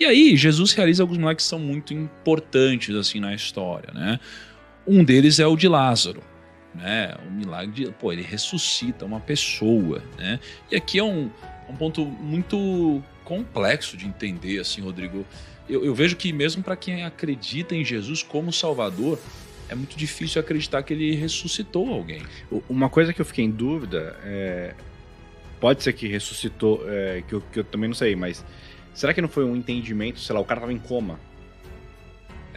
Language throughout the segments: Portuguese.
E aí, Jesus realiza alguns milagres que são muito importantes assim na história, né? Um deles é o de Lázaro, né? O milagre de, ele ressuscita uma pessoa, né? E aqui é um ponto muito complexo de entender, assim, Rodrigo. Eu vejo que mesmo para quem acredita em Jesus como Salvador, é muito difícil acreditar que ele ressuscitou alguém. Uma coisa que eu fiquei em dúvida pode ser que ressuscitou, que eu também não sei, mas será que não foi um entendimento, sei lá, o cara tava em coma?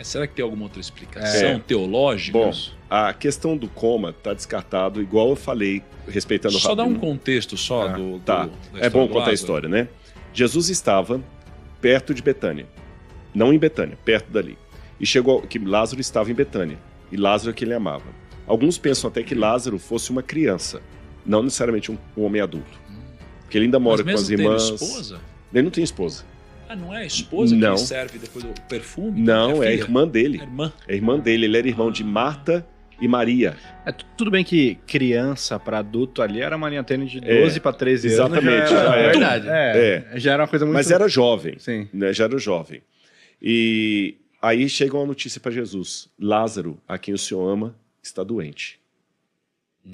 Será que tem alguma outra explicação teológica? Bom, a questão do coma tá descartado, igual eu falei, respeitando o Só rabino. dá um contexto só do Tá, é bom contar a história, né? Jesus estava perto de Betânia. Não em Betânia, perto dali. E chegou que Lázaro estava em Betânia. E Lázaro é que ele amava. Alguns pensam até que Lázaro fosse uma criança, não necessariamente um homem adulto. Porque ele ainda mora com as irmãs. Mas esposa? Ele não tem esposa. Ah, não é a esposa Não. que serve depois do perfume? Não, é a irmã dele. É a irmã dele. Ele era irmão de Marta e Maria. Tudo bem que criança para adulto ali era uma linha tênue de 12 para 13 anos. Exatamente. Já era verdade. Já era uma coisa muito... Mas era jovem. Sim. Né? Já era jovem. E aí chega uma notícia para Jesus. Lázaro, a quem o Senhor ama, está doente.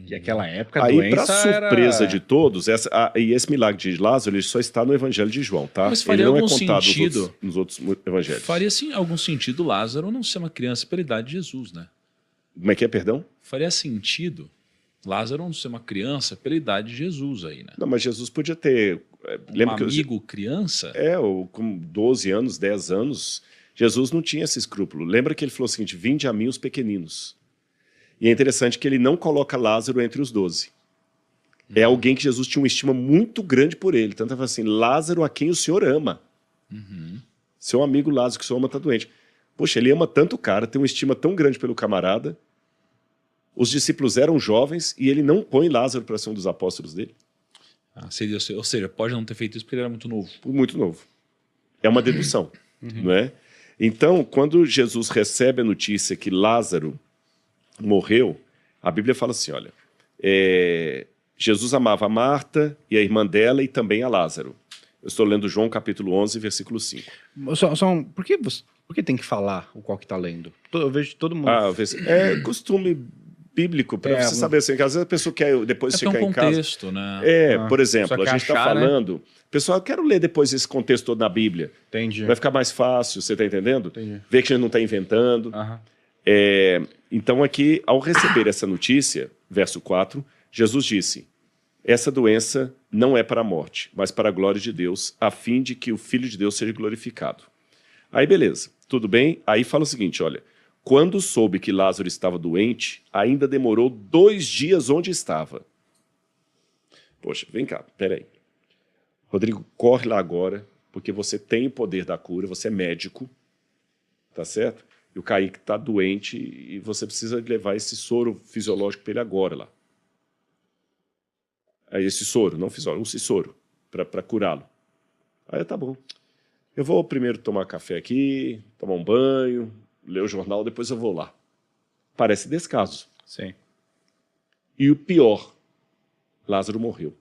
E aquela época a aí, doença para surpresa era... de todos, esse milagre de Lázaro ele só está no Evangelho de João, tá? Mas faria ele não é algum contado sentido. nos outros evangelhos. Faria sim algum sentido Lázaro não ser uma criança pela idade de Jesus, né? Como é que é, perdão? Faria sentido Lázaro não ser uma criança pela idade de Jesus aí, né? Não, mas Jesus podia ter... Um amigo criança? Ou com 12 anos, 10 anos, Jesus não tinha esse escrúpulo. Lembra que ele falou o seguinte, vinde a mim os pequeninos. E é interessante que ele não coloca Lázaro entre os 12. É alguém que Jesus tinha uma estima muito grande por ele. Tanto é assim, Lázaro a quem o Senhor ama. Seu amigo Lázaro que o Senhor ama está doente. Poxa, ele ama tanto o cara, tem uma estima tão grande pelo camarada. Os discípulos eram jovens e ele não põe Lázaro para ser um dos apóstolos dele. Ou seja, pode não ter feito isso porque ele era muito novo. Muito novo. É uma dedução, não é? Então, quando Jesus recebe a notícia que Lázaro morreu, a Bíblia fala assim, olha, Jesus amava a Marta e a irmã dela e também a Lázaro. Eu estou lendo João capítulo 11, versículo 5. Por que tem que falar o qual que está lendo? Eu vejo todo mundo... É costume bíblico, para você saber assim, que às vezes a pessoa quer depois ficar em casa. Contexto, né? Por exemplo, a gente está falando... Né? Pessoal, eu quero ler depois esse contexto todo na Bíblia. Entendi. Vai ficar mais fácil, você está entendendo? Entendi. Ver que a gente não está inventando. Então aqui, ao receber essa notícia, verso 4, Jesus disse, essa doença não é para a morte, mas para a glória de Deus, a fim de que o Filho de Deus seja glorificado. Aí beleza, tudo bem? Aí fala o seguinte, olha, quando soube que Lázaro estava doente, ainda demorou 2 dias onde estava. Poxa, vem cá, peraí. Rodrigo, corre lá agora, porque você tem o poder da cura, você é médico, tá certo? E o Kaique está doente e você precisa levar esse soro fisiológico para ele agora lá. Esse soro, não fisiológico, esse soro, para curá-lo. Aí tá bom. Eu vou primeiro tomar café aqui, tomar um banho, ler o jornal, depois eu vou lá. Parece descaso. Sim. E o pior, Lázaro morreu.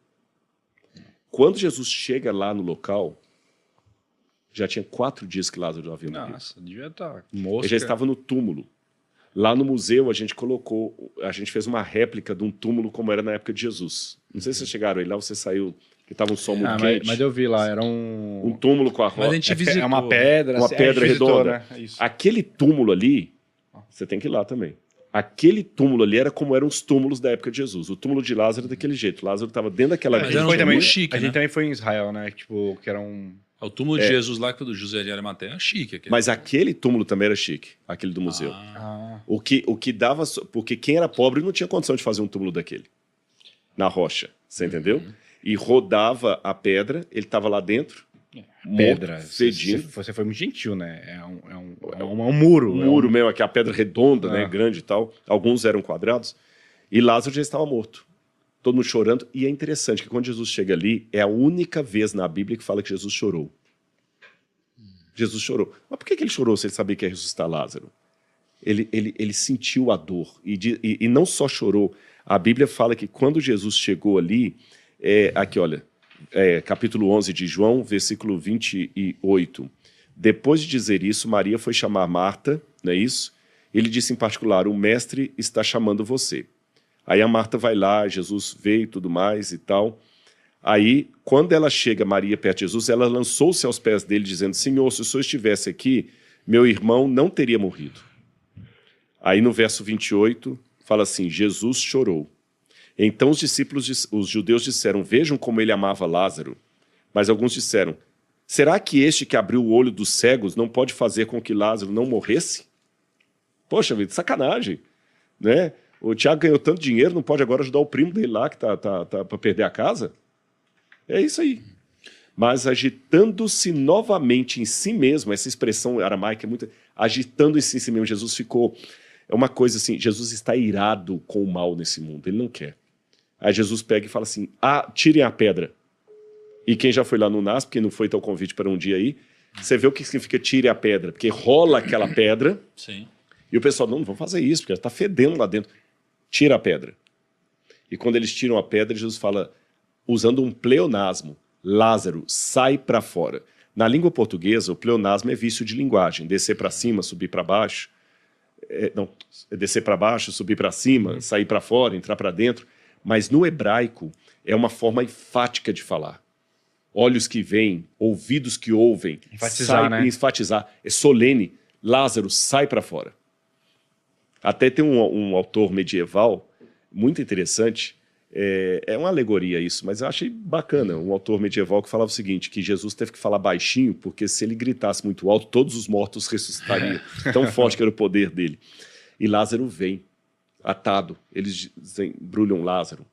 Quando Jesus chega lá no local, já tinha 4 dias que Lázaro já havia morrido. Nossa, devia estar mosca. Ele já estava no túmulo. Lá no museu a gente fez uma réplica de um túmulo como era na época de Jesus. Não sei se vocês chegaram aí lá, você saiu, que estava um som muito quente. Mas eu vi lá, era um túmulo com a rocha. Mas a gente visitou. É uma pedra. Uma pedra redonda. Né? Isso. Aquele túmulo ali, você tem que ir lá também. Aquele túmulo ali era como eram os túmulos da época de Jesus. O túmulo de Lázaro era daquele jeito. Lázaro estava dentro daquela... Mas era um túmulo chique, a gente também foi em Israel, né? Tipo, que era um... O túmulo de Jesus lá, que é do José de Arimateia, é chique. Aquele. Mas aquele túmulo também era chique, aquele do museu. O que dava... Porque quem era pobre não tinha condição de fazer um túmulo daquele. Na rocha, você entendeu? E rodava a pedra, ele estava lá dentro, pedra, fedindo. Você foi muito gentil, né? É um muro. Um muro mesmo, aquela pedra redonda, né, grande e tal. Alguns eram quadrados. E Lázaro já estava morto. Todo mundo chorando. E é interessante que quando Jesus chega ali, é a única vez na Bíblia que fala que Jesus chorou. Jesus chorou. Mas por que ele chorou se ele sabia que ia ressuscitar Lázaro? Ele sentiu a dor. E não só chorou. A Bíblia fala que quando Jesus chegou ali, aqui olha, capítulo 11 de João, versículo 28. Depois de dizer isso, Maria foi chamar Marta, não é isso? Ele disse em particular, o mestre está chamando você. Aí a Marta vai lá, Jesus veio e tudo mais e tal. Aí, quando ela chega, Maria, perto de Jesus, ela lançou-se aos pés dele, dizendo, Senhor, se o Senhor estivesse aqui, meu irmão não teria morrido. Aí no verso 28, fala assim, Jesus chorou. Então os judeus disseram, vejam como ele amava Lázaro. Mas alguns disseram, será que este que abriu o olho dos cegos não pode fazer com que Lázaro não morresse? Poxa vida, sacanagem, né? O Tiago ganhou tanto dinheiro, não pode agora ajudar o primo dele lá que tá para perder a casa? É isso aí. Mas agitando-se novamente em si mesmo, essa expressão aramaica é muito... Agitando-se em si mesmo, Jesus ficou... É uma coisa assim, Jesus está irado com o mal nesse mundo, ele não quer. Aí Jesus pega e fala assim, tirem a pedra. E quem já foi lá no NASP, que não foi teu convite para um dia aí, você vê o que significa tire a pedra, porque rola aquela pedra, Sim. E o pessoal, não vamos fazer isso, porque está fedendo lá dentro. Tira a pedra. E quando eles tiram a pedra, Jesus fala, usando um pleonasmo, Lázaro, sai para fora. Na língua portuguesa, o pleonasmo é vício de linguagem, descer para cima, subir para baixo. Descer para baixo, subir para cima, sair para fora, entrar para dentro. Mas no hebraico, é uma enfática de falar. Olhos que veem, ouvidos que ouvem. Enfatizar, né? Enfatizar. É solene. Lázaro, sai para fora. Até tem um autor medieval, muito interessante, é uma alegoria isso, mas eu achei bacana, um autor medieval que falava o seguinte, que Jesus teve que falar baixinho, porque se ele gritasse muito alto, todos os mortos ressuscitariam, tão forte que era o poder dele. E Lázaro vem, atado, eles embrulham Lázaro.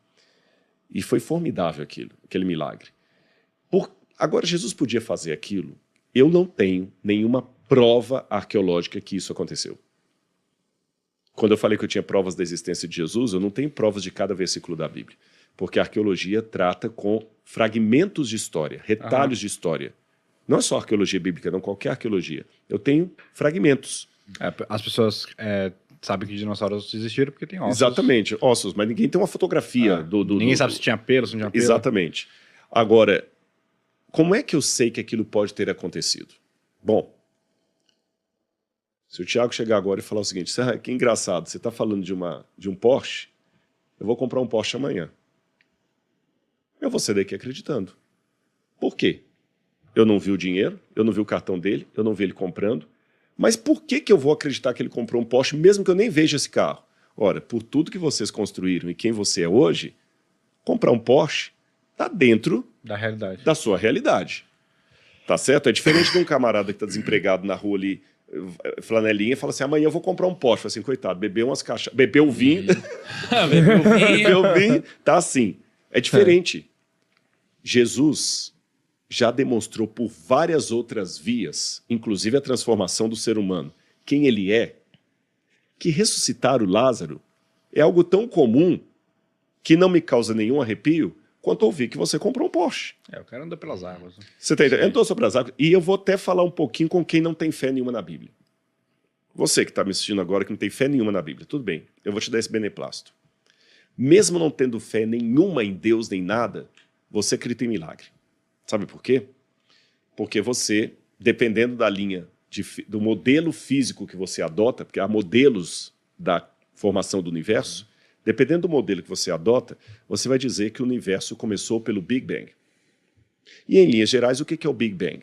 E foi formidável aquele milagre. Agora, Jesus podia fazer aquilo, eu não tenho nenhuma prova arqueológica que isso aconteceu. Quando eu falei que eu tinha provas da existência de Jesus, eu não tenho provas de cada versículo da Bíblia. Porque a arqueologia trata com fragmentos de história, retalhos de história. Não é só arqueologia bíblica, não, qualquer arqueologia. Eu tenho fragmentos. As pessoas sabem que dinossauros existiram porque tem ossos. Exatamente, ossos, mas ninguém tem uma fotografia Ninguém sabe se tinha pelo, se não tinha pelo. Exatamente. Agora, como é que eu sei que aquilo pode ter acontecido? Bom, se o Tiago chegar agora e falar o seguinte, que engraçado, você está falando de um Porsche, eu vou comprar um Porsche amanhã. Eu vou sair daqui acreditando. Por quê? Eu não vi o dinheiro, eu não vi o cartão dele, eu não vi ele comprando, mas por que eu vou acreditar que ele comprou um Porsche mesmo que eu nem veja esse carro? Ora, por tudo que vocês construíram e quem você é hoje, comprar um Porsche está dentro da realidade, da sua realidade. Tá certo? É diferente de um camarada que está desempregado na rua ali, flanelinha, e fala assim, amanhã eu vou comprar um Porsche. Fala assim, coitado, bebeu umas caixas, bebeu vinho, bebeu vinho, tá assim. É diferente. Jesus já demonstrou por várias outras vias, inclusive a transformação do ser humano, quem ele é, que ressuscitar o Lázaro é algo tão comum que não me causa nenhum arrepio quanto ouvir que você comprou um Porsche. O cara anda pelas águas. Você tá entendendo? Andou sobre as águas. E eu vou até falar um pouquinho com quem não tem fé nenhuma na Bíblia. Você que está me assistindo agora, que não tem fé nenhuma na Bíblia, tudo bem, eu vou te dar esse beneplácito. Mesmo não tendo fé nenhuma em Deus nem nada, você acredita em milagre. Sabe por quê? Porque você, dependendo da linha, do modelo físico que você adota, porque há modelos da formação do universo, dependendo do modelo que você adota, você vai dizer que o universo começou pelo Big Bang. E, em linhas gerais, o que é o Big Bang?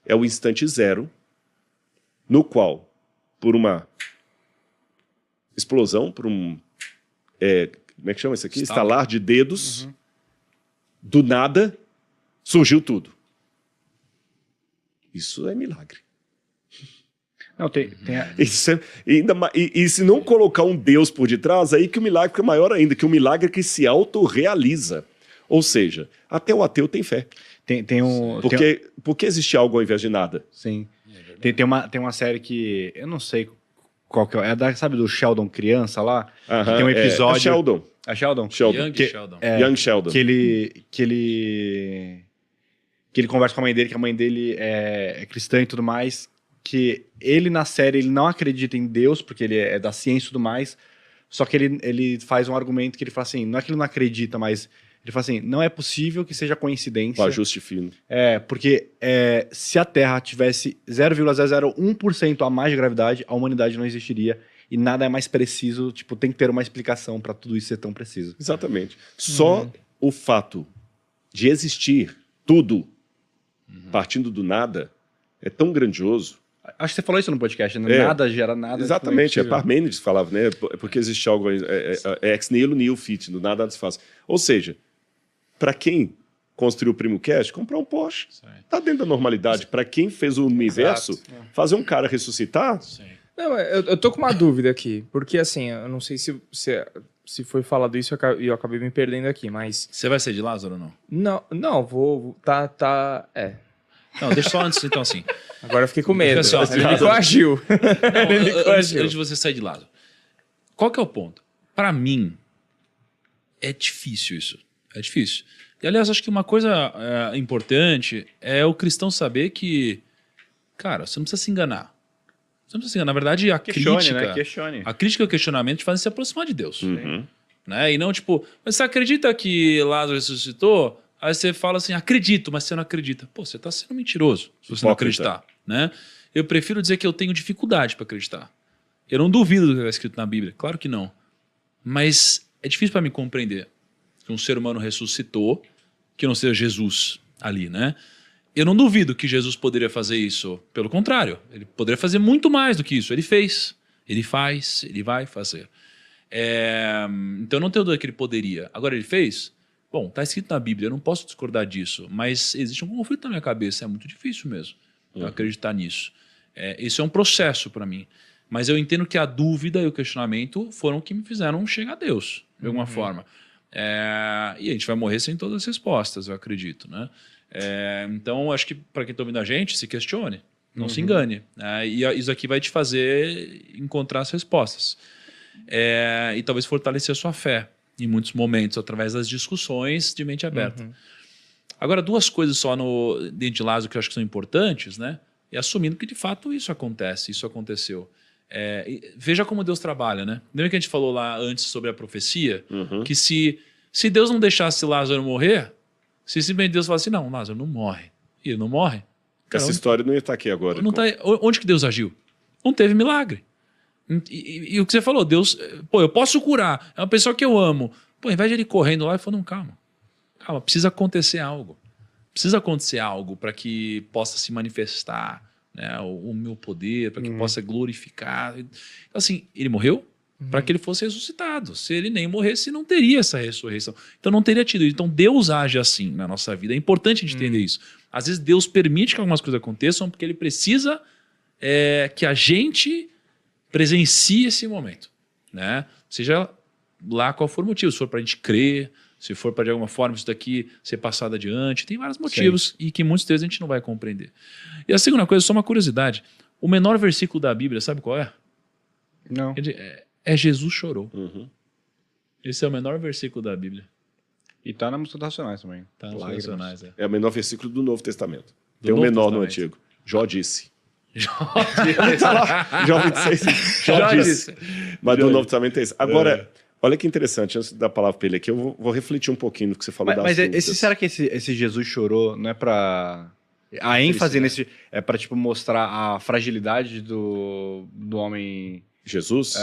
É o instante zero, no qual, por uma explosão, por um... como é que chama isso aqui? Estalar de dedos, do nada, surgiu tudo. Isso é milagre. Não, E se não colocar um Deus por detrás, aí que o milagre fica maior ainda, que o milagre que se autorrealiza. Ou seja, até o ateu tem fé. Porque existe algo ao invés de nada. Sim. Tem uma série que, eu não sei qual que é, sabe do Sheldon criança lá? Tem um episódio... É Sheldon. É Sheldon? Young Sheldon. Que ele conversa com a mãe dele, que a mãe dele é cristã e tudo mais, que ele na série ele não acredita em Deus, porque ele é da ciência e tudo mais, só que ele faz um argumento que ele fala assim, não é que ele não acredita, mas ele Ele fala assim, não é possível que seja coincidência. O ajuste fino. Porque se a Terra tivesse 0,001% a mais de gravidade, a humanidade não existiria e nada é mais preciso, tipo, tem que ter uma explicação para tudo isso ser tão preciso. Exatamente. Só o fato de existir tudo partindo do nada é tão grandioso. Acho que você falou isso no podcast, né? Nada gera nada. Exatamente, Parmênides falava, né? Porque existe algo, ex nihilo nihil fit, do nada se faz. Ou seja, para quem construiu o PrimoCast, comprar um Porsche. Tá dentro da normalidade. Para quem fez o universo, fazer um cara ressuscitar... Sim. Não, eu tô com uma dúvida aqui, porque assim, eu não sei se foi falado isso e eu acabei me perdendo aqui, mas... Você vai ser de Lázaro ou não? Não, vou... Não, deixa só antes, então assim. Agora eu fiquei com medo. Assim, ó, Ele me coagiu. Antes de você sair de Lázaro. Qual que é o ponto? Para mim, é difícil isso. É difícil. E, aliás, acho que uma coisa importante é o cristão saber que, cara, você não precisa se enganar. Você não precisa se enganar. Na verdade, a crítica... Questione. A crítica e o questionamento te fazem se aproximar de Deus. Uhum. Né? E não, tipo, mas você acredita que Lázaro ressuscitou? Aí você fala assim, acredito, mas você não acredita. Pô, você está sendo mentiroso se você não acreditar. Né? Eu prefiro dizer que eu tenho dificuldade para acreditar. Eu não duvido do que está escrito na Bíblia, claro que não. Mas é difícil para mim compreender que um ser humano ressuscitou, que não seja Jesus ali, né? Eu não duvido que Jesus poderia fazer isso. Pelo contrário, ele poderia fazer muito mais do que isso. Ele fez, ele faz, ele vai fazer. Então eu não tenho dúvida que ele poderia. Agora ele fez? Bom, está escrito na Bíblia, eu não posso discordar disso, mas existe um conflito na minha cabeça, é muito difícil mesmo eu acreditar nisso. Isso é um processo para mim. Mas eu entendo que a dúvida e o questionamento foram o que me fizeram chegar a Deus, de alguma forma. E a gente vai morrer sem todas as respostas, eu acredito, né? Então, acho que para quem está ouvindo a gente, se questione, não se engane. E isso aqui vai te fazer encontrar as respostas. E talvez fortalecer a sua fé em muitos momentos, através das discussões de mente aberta. Agora, duas coisas só dentro de Lázaro que eu acho que são importantes, né? E assumindo que de fato isso acontece, isso aconteceu. Veja como Deus trabalha, né? Lembra que a gente falou lá antes sobre a profecia? Que se Deus não deixasse Lázaro morrer, se simplesmente Deus falasse assim, não, Lázaro não morre. E ele não morre. Cara, essa história não ia estar aqui agora. Onde que Deus agiu? Não teve milagre. E o que você falou, Deus, pô, eu posso curar, é uma pessoa que eu amo. Pô, ao invés de ele correndo lá, ele falou, não, calma, precisa acontecer algo. Precisa acontecer algo para que possa se manifestar, né, o meu poder, para que possa glorificar. Então, assim, ele morreu para que ele fosse ressuscitado. Se ele nem morresse, não teria essa ressurreição. Então não teria tido. Então Deus age assim na nossa vida. É importante a gente entender isso. Às vezes Deus permite que algumas coisas aconteçam porque ele precisa que a gente presencie esse momento, né? Seja lá qual for o motivo, se for para a gente crer, se for para de alguma forma isso daqui ser passado adiante, tem vários motivos e que muitas vezes a gente não vai compreender. E a segunda coisa, só uma curiosidade, o menor versículo da Bíblia, sabe qual é? Não. Jesus chorou. Esse é o menor versículo da Bíblia. E tá na música dos Racionais também. Tá nos Racionais, É o menor versículo do Novo Testamento. Do Tem um Novo menor Testamento. no Antigo. Jó disse. Jó disse. Mas do Novo Testamento é isso. Agora, olha que interessante, antes de dar a palavra para ele aqui, eu vou refletir um pouquinho no que você falou das dúvidas. Será que esse Jesus chorou não é para... A ênfase nesse... É para tipo, mostrar a fragilidade do homem... Jesus?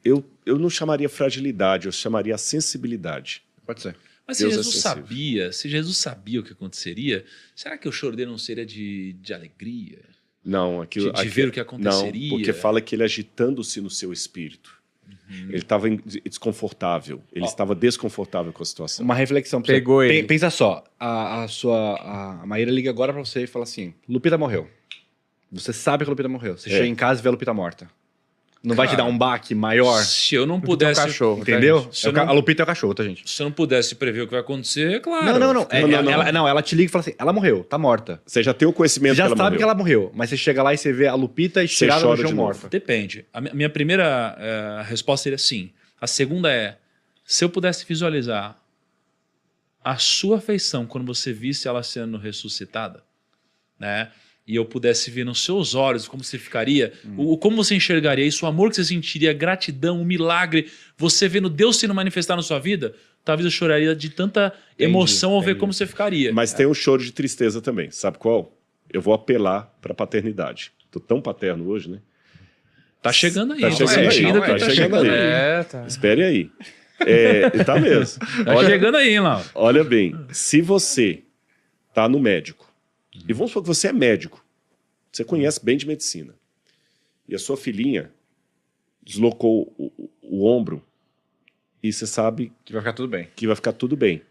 Eu não chamaria fragilidade, eu chamaria sensibilidade. Pode ser. Mas Deus se Jesus sabia o que aconteceria, será que o choro dele não seria de alegria? Não, aquilo... De ver o que aconteceria? Não, porque fala que ele agitando-se no seu espírito. Ele estava desconfortável, ele estava desconfortável com a situação. Uma reflexão. Pegou ele. Pensa só, a Maíra liga agora pra você e fala assim, Lupita morreu. Você sabe que a Lupita morreu. Você chega em casa e vê a Lupita morta. Não vai te dar um baque maior? Se eu não pudesse... cachorro, entendeu? Tá, a Lupita é o cachorro, tá, gente? Se eu não pudesse prever o que vai acontecer, é claro. Não. Ela te liga e fala assim, ela morreu, tá morta. Você já tem o conhecimento Você já que ela sabe morreu. que ela morreu, mas você chega lá e você vê a Lupita estirada no chora chão de novo. morta. Depende. A minha primeira resposta seria sim. A segunda é, se eu pudesse visualizar a sua afeição quando você visse ela sendo ressuscitada, né? E eu pudesse ver nos seus olhos como você ficaria, como você enxergaria isso, o amor que você sentiria, a gratidão, o milagre, você vendo Deus sendo manifestado na sua vida, talvez eu choraria de tanta emoção ao ver como você ficaria. Mas tem um choro de tristeza também. Sabe qual? Eu vou apelar para a paternidade. Tô tão paterno hoje, né? Tá chegando aí. Tá chegando aí. Tá chegando aí. Tá. Espere aí. Tá mesmo. Tá chegando aí, hein, Lauro? Olha bem, se você tá no médico, e vamos supor que você é médico, você conhece bem de medicina, e a sua filhinha deslocou o ombro, e você sabe Que vai ficar tudo bem. que vai ficar tudo bem.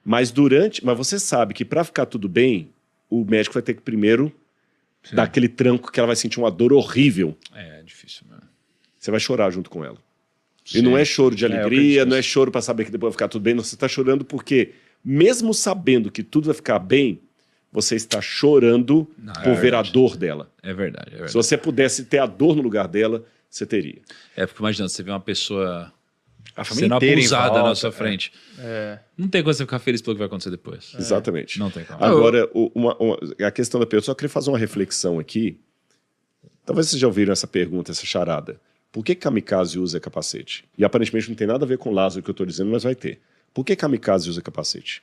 Mas você sabe que para ficar tudo bem, o médico vai ter que primeiro dar aquele tranco que ela vai sentir uma dor horrível. É difícil, mano. Você vai chorar junto com ela. E Sim. não é choro de eu alegria, acredito não é nisso. choro para saber que depois vai ficar tudo bem. Não, você está chorando porque, mesmo sabendo que tudo vai ficar bem, você está chorando por ver a dor dela. É verdade, é verdade. Se você pudesse ter a dor no lugar dela, você teria. É, porque imagina, você vê uma pessoa A família sendo inteira em abusada volta, na sua frente. É. Não tem como você ficar feliz pelo que vai acontecer depois. Exatamente. Não tem como. Agora, a questão da pessoa, eu só queria fazer uma reflexão aqui. Talvez vocês já ouviram essa pergunta, essa charada. Por que kamikaze usa capacete? E aparentemente não tem nada a ver com o Lázaro que eu estou dizendo, mas vai ter. Por que kamikaze usa capacete?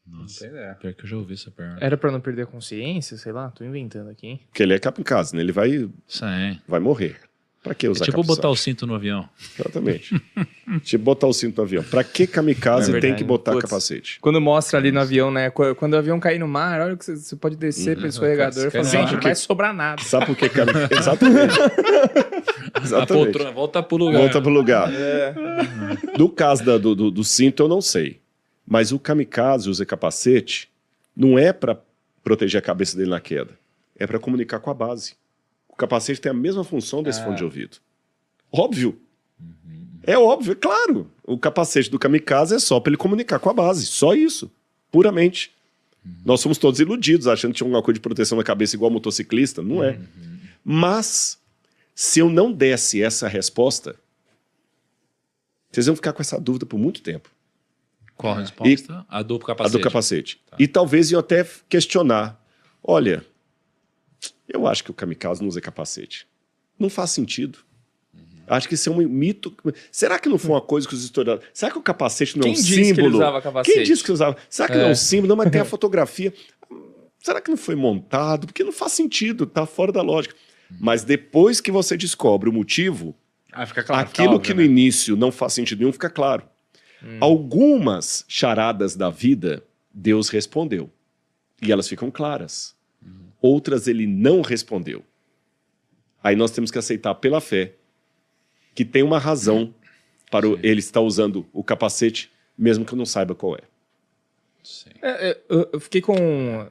Nossa, pior que eu já ouvi essa pergunta. Era pra não perder a consciência, sei lá, tô inventando aqui, hein? Porque ele é kamikaze, né? Ele Isso aí. vai morrer. Pra que usar É tipo capacete? botar o cinto no avião. Exatamente. Tipo botar o cinto no avião. Pra que kamikaze É verdade. tem que botar Putz. capacete? Quando mostra ali no avião, né? Quando o avião cair no mar, olha que você pode descer pelo escorregador e falar, Sabe gente, não vai sobrar nada. Sabe por que kamikaze? Exatamente. A Exatamente. poltrona, volta pro lugar. Volta pro lugar. No caso do cinto, eu não sei. Mas o kamikaze usa capacete não é para proteger a cabeça dele na queda. É para comunicar com a base. O capacete tem a mesma função desse fone de ouvido. Óbvio. É óbvio, é claro. O capacete do kamikaze é só para ele comunicar com a base. Só isso. Puramente. Nós somos todos iludidos, achando que tinha alguma coisa de proteção na cabeça igual motociclista. Não é. Mas, se eu não desse essa resposta, vocês vão ficar com essa dúvida por muito tempo. Qual a resposta? A do capacete. A do capacete. E talvez iam até questionar. Olha, eu acho que o kamikaze não usa capacete. Não faz sentido. Acho que isso é um mito. Será que não foi uma coisa que os historiadores... Será que o capacete não é um Quem símbolo? disse que ele usava capacete? Quem disse que usava? Será que não é um símbolo? Não, mas tem a fotografia. Será que não foi montado? Porque não faz sentido, tá fora da lógica. Mas depois que você descobre o motivo, Fica claro. aquilo fica que óbvio, no né? início não faz sentido nenhum fica claro. Algumas charadas da vida, Deus respondeu. E elas ficam claras. Outras ele não respondeu. Aí nós temos que aceitar pela fé que tem uma razão para ele estar usando o capacete, mesmo que eu não saiba qual é. Sim. Eu fiquei com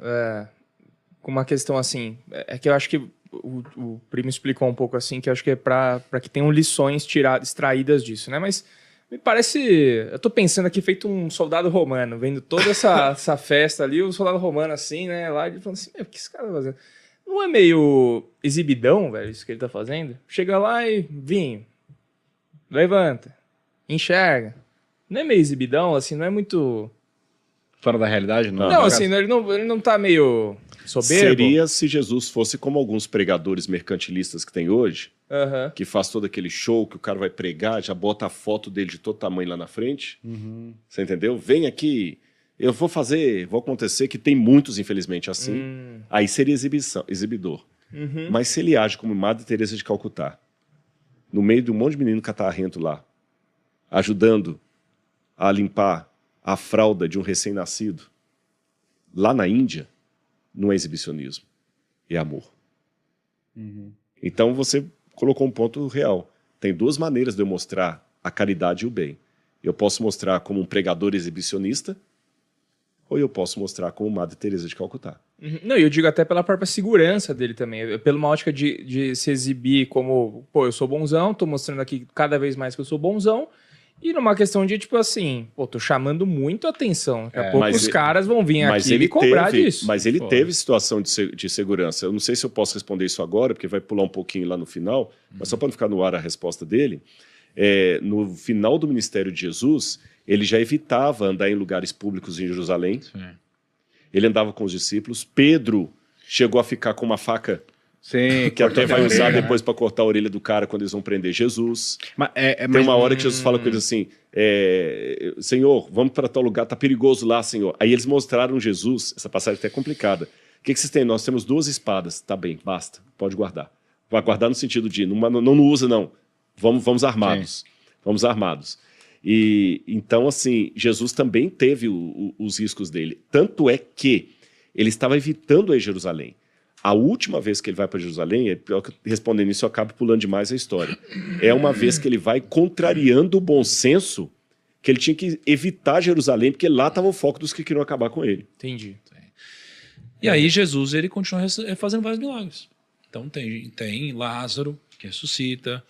uma questão assim, é que eu acho que o Primo explicou um pouco assim, que eu acho que é para que tenham lições extraídas disso, né? Mas me parece, eu tô pensando aqui feito um soldado romano, vendo toda essa festa ali, o soldado romano assim, né, lá, ele falando assim, meu, o que esse cara tá fazendo? Não é meio exibidão, velho, isso que ele tá fazendo? Chega lá e vinho, levanta, enxerga. Não é meio exibidão, assim, não é muito... Fora da realidade, não. Não, assim, ele não tá meio soberbo. Seria se Jesus fosse como alguns pregadores mercantilistas que tem hoje, Aham. que faz todo aquele show que o cara vai pregar, já bota a foto dele de todo tamanho lá na frente. Você entendeu? Vem aqui, eu vou acontecer, que tem muitos, infelizmente, assim. Aí seria exibidor. Mas se ele age como Madre Teresa de Calcutá, no meio de um monte de menino catarrento lá, ajudando a limpar a fralda de um recém-nascido, lá na Índia, não é exibicionismo, é amor. Então você colocou um ponto real. Tem duas maneiras de eu mostrar a caridade e o bem. Eu posso mostrar como um pregador exibicionista, ou eu posso mostrar como Madre Teresa de Calcutá. Não, eu digo até pela própria segurança dele também, pela uma ótica de se exibir como, pô, eu sou bonzão, tô mostrando aqui cada vez mais que eu sou bonzão, e numa questão de, tipo assim, pô, tô chamando muito a atenção, daqui a pouco mas os caras vão vir aqui e me cobrar disso. Mas ele Foda. teve situação de segurança. Eu não sei se eu posso responder isso agora, porque vai pular um pouquinho lá no final, mas só para não ficar no ar a resposta dele, no final do ministério de Jesus, ele já evitava andar em lugares públicos em Jerusalém. Sim. Ele andava com os discípulos. Pedro chegou a ficar com uma faca Sim, que até vai usar orelha, depois para cortar a orelha do cara quando eles vão prender Jesus. Mas, Tem uma hora que Jesus fala com eles assim, Senhor, vamos para tal lugar, tá perigoso lá, Senhor. Aí eles mostraram Jesus, essa passagem até é complicada. O que vocês têm? Nós temos 2 espadas. Tá bem, basta, pode guardar. Vai guardar no sentido de, não usa não, vamos armados. Sim. Vamos armados. E então, assim, Jesus também teve os riscos dele. Tanto é que ele estava evitando ir a Jerusalém. A última vez que ele vai para Jerusalém, respondendo isso, eu acabo pulando demais a história. É uma vez que ele vai contrariando o bom senso, que ele tinha que evitar Jerusalém, porque lá estava o foco dos que queriam acabar com ele. Entendi. E aí Jesus, ele continua fazendo vários milagres. Então tem Lázaro, que ressuscita.